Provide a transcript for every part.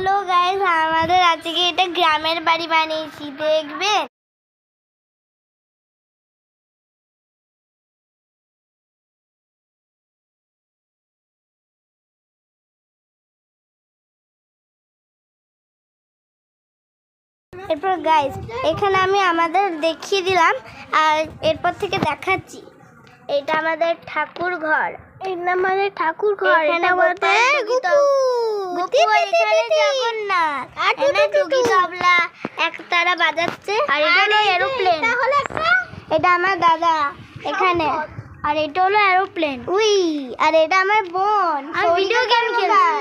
Hello guys, আমাদের আজকে এটা গ্রামের বাড়ি বানিয়েছি, দেখবেন। এরপর গাইস এখানে আমি আমাদের দেখিয়ে দিলাম, আর এরপর থেকে দেখাচ্ছি। এটা আমাদের ঠাকুর ঘর, এটা আমাদের ঠাকুর ঘর। এখানে জগন্নাথ আর টুকি তবলা একতারা বাজাচ্ছে, আর এটা হলো এরোপ্লেন। এটা আমার দাদা এখানে, আর এটা হলো এরোপ্লেন। উই, আর এটা আমার বোন। আর ভিডিও গেম খেলছে,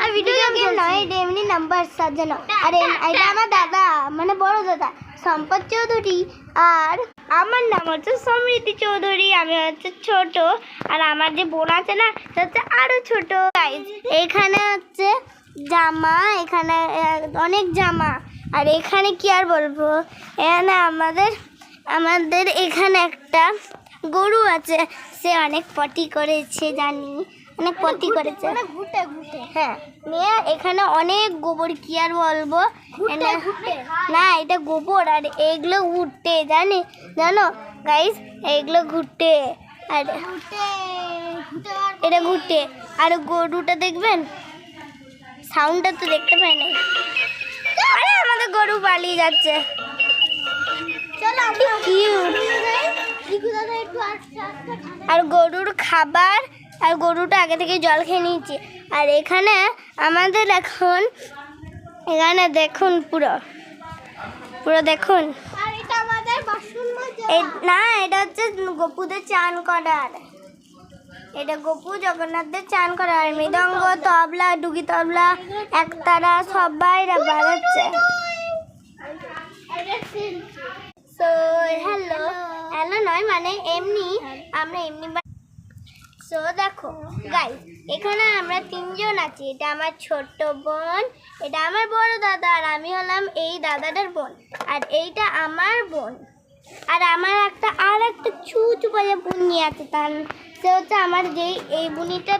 আর ভিডিও গেম নয়, এটা এমনি নাম্বার সাজানো। আর এটা আমার দাদা, মানে বড় দাদা সম্পদ চৌধুরী। আর আমার নাম হচ্ছে সমৃদ্ধি চৌধুরী, আমি হচ্ছে ছোট। আর আমার যে বোন আছে না, সে হচ্ছে আরো ছোট। এখানে হচ্ছে জামা, এখানে অনেক জামা। আর এখানে কি আর বলবো, এখানে আমাদের এখানে একটা গরু আছে, সে অনেক পটি করেছে, জানি অনেক পটি করেছে, হ্যাঁ। নিয়ে এখানে অনেক গোবর, কি আর বলবো, না এটা গোবর। আর এগুলো ঘুরতে জানো গাইস, এগুলো ঘুরতে, আর এটা ঘুরতে। আর গরুটা দেখবেন, সাউন্ডটা তো দেখতে পাই না। আরে আমাদের গরু পালিয়ে যাচ্ছে, আর গরুর খাবার, আর গরুটা আগে থেকে জল খেয়ে নিয়েছে। আর এখানে আমাদের এখন এখানে দেখুন, পুরো দেখুন। না, এটা হচ্ছে গপুদের চান করার, এটা গপু জগন্নাথদের চান করার। আর মৃদঙ্গ, তবলা, ডুগি তবলা, একতারা সবাই বাজাচ্ছে। সো হ্যালো নয়, মানে এমনি আমরা এমনি। সো দেখো গাইস, এখানে আমরা তিনজন আছি। এটা আমার ছোট্ট বোন, এটা আমার বড় দাদা, আর আমি হলাম এই দাদাটার বোন। আর এইটা আমার বোন। আর আমার একটা চুচু পাজা বুনি আছে, তার সে হচ্ছে আমার এই বুনিটা,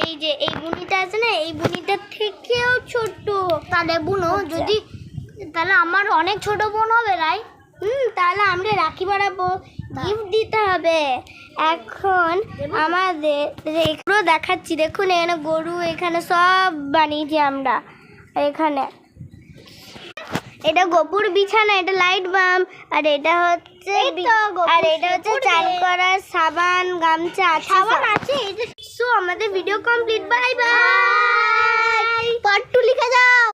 এই বুনিটা আছে না, এই বুনিটার থেকেও ছোট্ট। তাহলে বুনো যদি, তাহলে আমার অনেক ছোট বোন হবে, রাইট? তাহলে আমরা রাখি বাড়াবো, গিফট দিতে হবে। এখন আমাদের একটু দেখাচ্ছি, দেখুন এখানে গরু, এখানে সব বানিয়েছি আমরা। এখানে এটা গোপুর বিছানা, এটা লাইট বাম, আর এটা হচ্ছে চান করার সাবান, গামছা আছে। সো আমাদের video complete, bye bye. Part 2 লিখে যাও।